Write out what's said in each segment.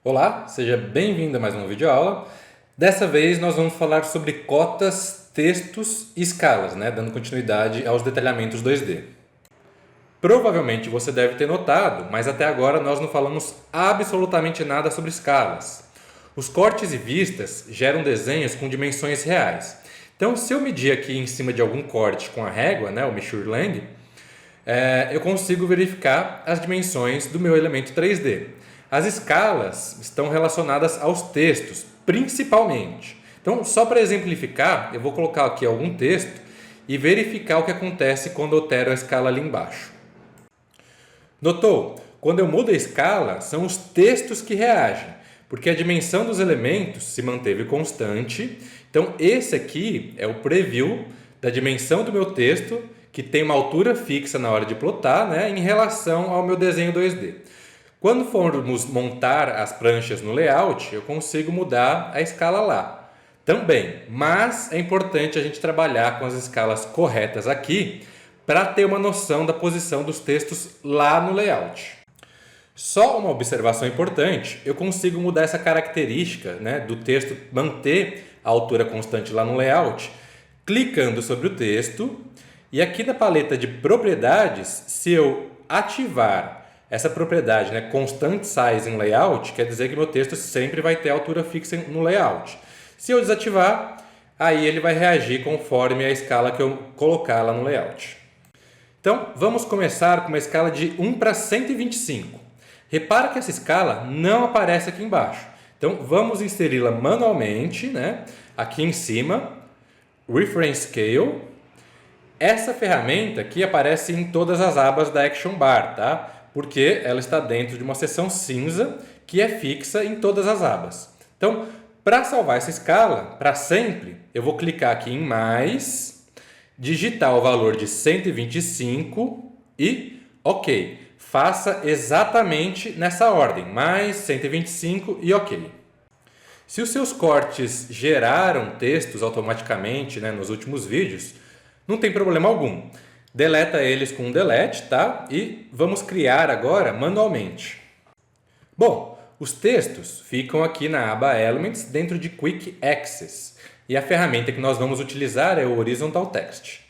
Olá, seja bem-vindo a mais uma videoaula. Dessa vez nós vamos falar sobre cotas, textos e escalas, dando continuidade aos detalhamentos 2D. Provavelmente você deve ter notado, mas até agora nós não falamos absolutamente nada sobre escalas. Os cortes e vistas geram desenhos com dimensões reais. Então, se eu medir aqui em cima de algum corte com a régua, o measure lang, eu consigo verificar as dimensões do meu elemento 3D. As escalas estão relacionadas aos textos, principalmente. Então, só para exemplificar, eu vou colocar aqui algum texto e verificar o que acontece quando eu altero a escala ali embaixo. Notou? Quando eu mudo a escala, são os textos que reagem, porque a dimensão dos elementos se manteve constante. Então, esse aqui é o preview da dimensão do meu texto, que tem uma altura fixa na hora de plotar, em relação ao meu desenho 2D. Quando formos montar as pranchas no layout, eu consigo mudar a escala lá também, mas é importante a gente trabalhar com as escalas corretas aqui para ter uma noção da posição dos textos lá no layout. Só uma observação importante, eu consigo mudar essa característica do texto manter a altura constante lá no layout, clicando sobre o texto, e aqui na paleta de propriedades, se eu ativar essa propriedade, constant size in layout, quer dizer que meu texto sempre vai ter altura fixa no layout. Se eu desativar, aí ele vai reagir conforme a escala que eu colocar lá no layout. Então, vamos começar com uma escala de 1 para 125. Repara que essa escala não aparece aqui embaixo. Então, vamos inseri-la manualmente, aqui em cima, Reference Scale. Essa ferramenta aqui aparece em todas as abas da Action Bar, tá? Porque ela está dentro de uma seção cinza que é fixa em todas as abas. Então, para salvar essa escala, para sempre, eu vou clicar aqui em mais, digitar o valor de 125 e OK. Faça exatamente nessa ordem, mais 125 e OK. Se os seus cortes geraram textos automaticamente nos últimos vídeos, não tem problema algum. Deleta eles com um delete, tá? E vamos criar agora manualmente. Bom, os textos ficam aqui na aba Elements dentro de Quick Access. E a ferramenta que nós vamos utilizar é o Horizontal Text.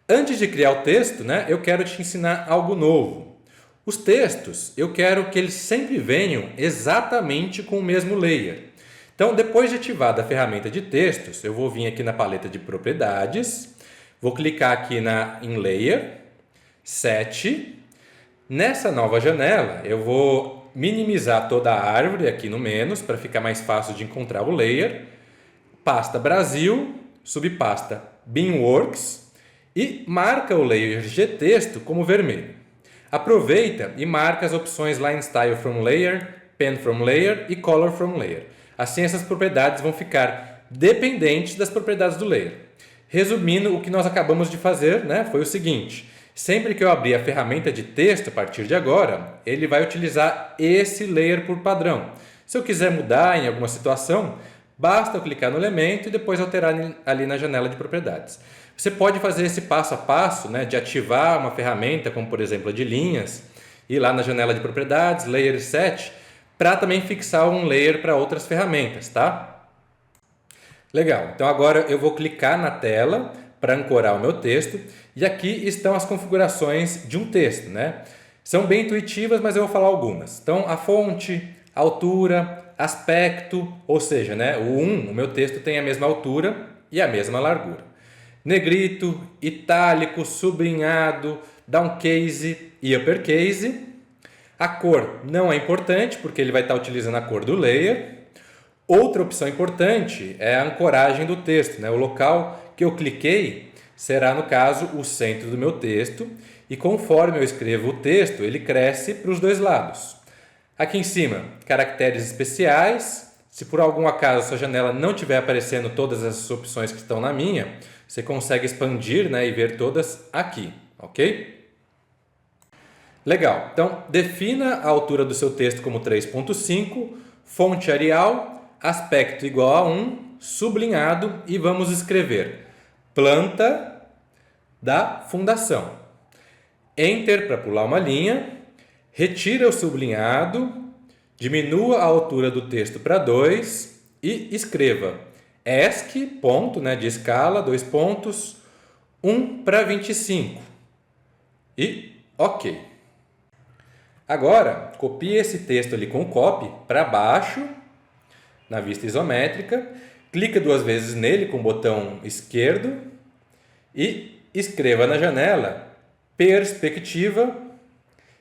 Antes de criar o texto, eu quero te ensinar algo novo. Os textos, eu quero que eles sempre venham exatamente com o mesmo layer. Então, depois de ativada a ferramenta de textos, eu vou vir aqui na paleta de propriedades, vou clicar aqui em Layer, Set. Nessa nova janela, eu vou minimizar toda a árvore aqui no menos, para ficar mais fácil de encontrar o layer. Pasta Brasil, subpasta Beamworks e marca o layer de texto como vermelho. Aproveita e marca as opções Line Style from Layer, Pen from Layer e Color from Layer. Assim, essas propriedades vão ficar dependentes das propriedades do layer. Resumindo, o que nós acabamos de fazer foi o seguinte: sempre que eu abrir a ferramenta de texto a partir de agora, ele vai utilizar esse layer por padrão. Se eu quiser mudar em alguma situação, basta eu clicar no elemento e depois alterar ali na janela de propriedades. Você pode fazer esse passo a passo de ativar uma ferramenta, como por exemplo a de linhas, ir lá na janela de propriedades, Layer Set, para também fixar um layer para outras ferramentas, tá? Legal, então agora eu vou clicar na tela para ancorar o meu texto e aqui estão as configurações de um texto, São bem intuitivas, mas eu vou falar algumas. Então, a fonte, altura, aspecto, ou seja, o meu texto tem a mesma altura e a mesma largura. Negrito, itálico, sublinhado, downcase e uppercase. A cor não é importante, porque ele vai estar utilizando a cor do layer. Outra opção importante é a ancoragem do texto. O local que eu cliquei será, no caso, o centro do meu texto. E conforme eu escrevo o texto, ele cresce para os dois lados. Aqui em cima, caracteres especiais. Se por algum acaso a sua janela não estiver aparecendo todas as opções que estão na minha, você consegue expandir e ver todas aqui, ok? Legal, então defina a altura do seu texto como 3.5, fonte Arial, aspecto igual a 1, sublinhado e vamos escrever planta da fundação. Enter para pular uma linha, retira o sublinhado, Diminua a altura do texto para 2 e escreva ESC, ponto, né, de escala, 2 pontos, 1/25. E OK. Agora, copie esse texto ali com o copy para baixo, na vista isométrica, clica 2 vezes nele com o botão esquerdo e escreva na janela perspectiva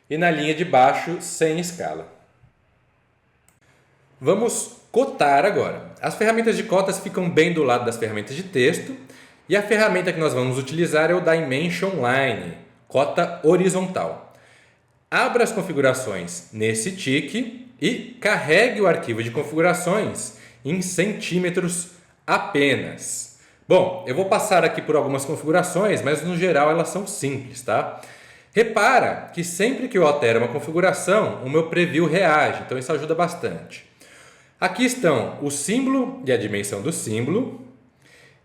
e na linha de baixo sem escala. Vamos cotar agora. As ferramentas de cotas ficam bem do lado das ferramentas de texto e a ferramenta que nós vamos utilizar é o Dimension Line, cota horizontal. Abra as configurações nesse tique e carregue o arquivo de configurações em centímetros apenas. Bom, eu vou passar aqui por algumas configurações, mas no geral elas são simples, tá? Repara que sempre que eu altero uma configuração, o meu preview reage, então isso ajuda bastante. Aqui estão o símbolo e a dimensão do símbolo,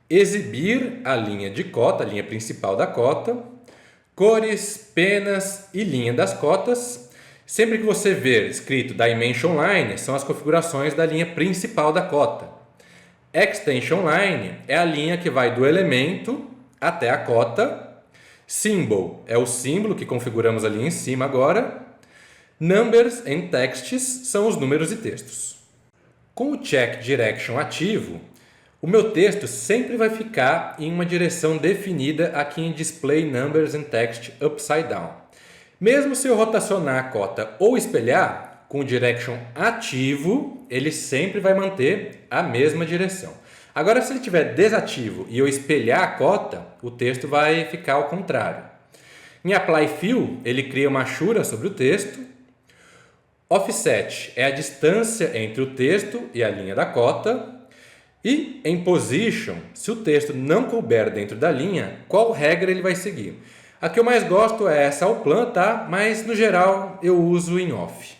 exibir a linha de cota, a linha principal da cota, cores, penas e linha das cotas. Sempre que você ver escrito Dimension Line, são as configurações da linha principal da cota. Extension Line é a linha que vai do elemento até a cota. Symbol é o símbolo que configuramos ali em cima agora. Numbers and Texts são os números e textos. Com o Check Direction ativo, o meu texto sempre vai ficar em uma direção definida aqui em Display Numbers and Text Upside Down. Mesmo se eu rotacionar a cota ou espelhar, com o Direction ativo, ele sempre vai manter a mesma direção. Agora, se ele estiver desativo e eu espelhar a cota, o texto vai ficar ao contrário. Em Apply Fill, ele cria uma achura sobre o texto. Offset é a distância entre o texto e a linha da cota. E em Position, se o texto não couber dentro da linha, qual regra ele vai seguir? A que eu mais gosto é essa ao plan, tá? Mas no geral eu uso em Off.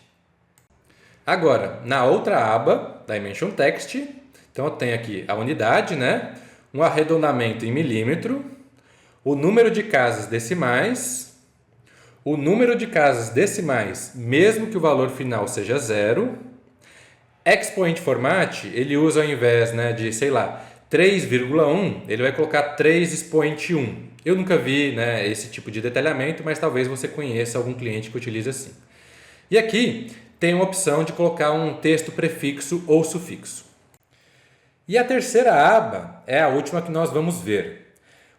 Agora, na outra aba, Dimension Text, então eu tenho aqui a unidade, né? Um arredondamento em milímetro, o número de casas decimais, o número de casas decimais, mesmo que o valor final seja 0. Exponent Format, ele usa ao invés, né, de, sei lá, 3,1, ele vai colocar 3 expoente 1. Eu nunca vi, né, esse tipo de detalhamento, mas talvez você conheça algum cliente que utilize assim. E aqui tem uma opção de colocar um texto prefixo ou sufixo. E a terceira aba é a última que nós vamos ver.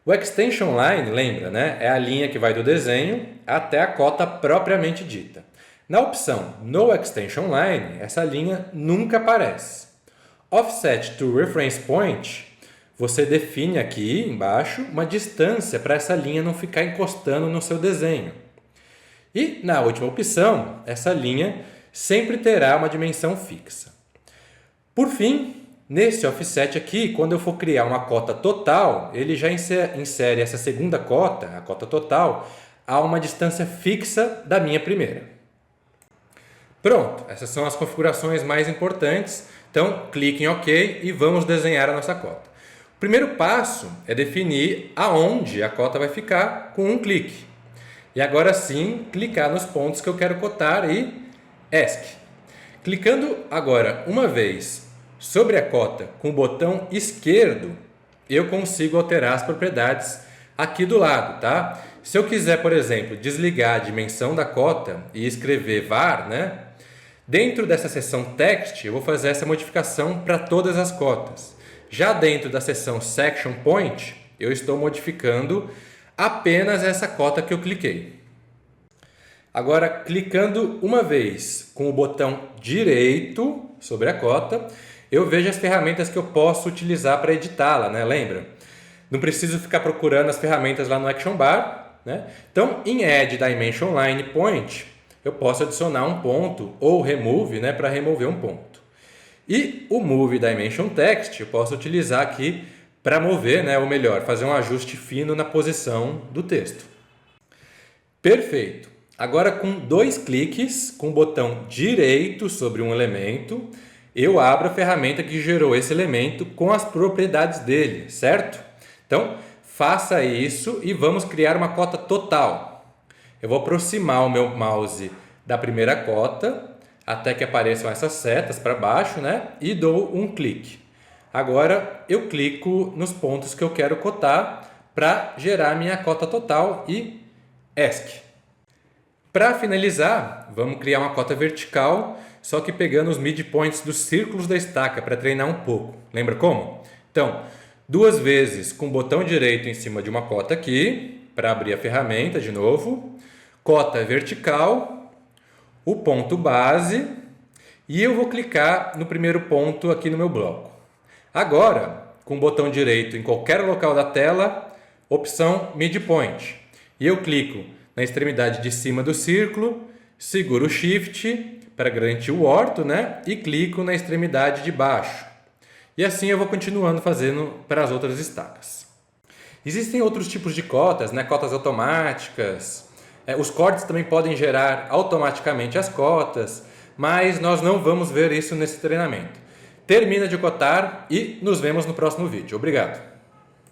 O Extension Line, lembra, né, é a linha que vai do desenho até a cota propriamente dita. Na opção No Extension Line, essa linha nunca aparece. Offset to Reference Point, você define aqui embaixo uma distância para essa linha não ficar encostando no seu desenho. E na última opção, essa linha sempre terá uma dimensão fixa. Por fim, nesse offset aqui, quando eu for criar uma cota total, ele já insere essa segunda cota, a cota total, a uma distância fixa da minha primeira. Pronto, essas são as configurações mais importantes. Então, clique em OK e vamos desenhar a nossa cota. O primeiro passo é definir aonde a cota vai ficar com um clique. E agora sim, clicar nos pontos que eu quero cotar e ESC. Clicando agora uma vez sobre a cota com o botão esquerdo, eu consigo alterar as propriedades aqui do lado, tá? Se eu quiser, por exemplo, desligar a dimensão da cota e escrever var, né? Dentro dessa seção Text, eu vou fazer essa modificação para todas as cotas. Já dentro da seção Section Point, eu estou modificando apenas essa cota que eu cliquei. Agora, clicando uma vez com o botão direito sobre a cota, eu vejo as ferramentas que eu posso utilizar para editá-la, né? Lembra? Não preciso ficar procurando as ferramentas lá no Action Bar, né? Então, em Add Dimension Line Point, eu posso adicionar um ponto ou remove, né, para remover um ponto. E o Move Dimension Text eu posso utilizar aqui para mover, né, ou melhor, fazer um ajuste fino na posição do texto. Perfeito! Agora com 2 cliques, com o botão direito sobre um elemento, eu abro a ferramenta que gerou esse elemento com as propriedades dele, certo? Então, faça isso e vamos criar uma cota total. Eu vou aproximar o meu mouse da primeira cota, até que apareçam essas setas para baixo, né? E dou um clique. Agora eu clico nos pontos que eu quero cotar para gerar minha cota total e ESC. Para finalizar, vamos criar uma cota vertical, só que pegando os midpoints dos círculos da estaca para treinar um pouco. Lembra como? Então, 2 vezes com o botão direito em cima de uma cota aqui, para abrir a ferramenta de novo, cota vertical, o ponto base, e eu vou clicar no primeiro ponto aqui no meu bloco. Agora, com o botão direito em qualquer local da tela, opção midpoint, e eu clico na extremidade de cima do círculo, seguro o Shift para garantir o orto, né? E clico na extremidade de baixo. E assim eu vou continuando fazendo para as outras estacas. Existem outros tipos de cotas, né? Cotas automáticas. Os cortes também podem gerar automaticamente as cotas, mas nós não vamos ver isso nesse treinamento. Termina de cotar e nos vemos no próximo vídeo. Obrigado!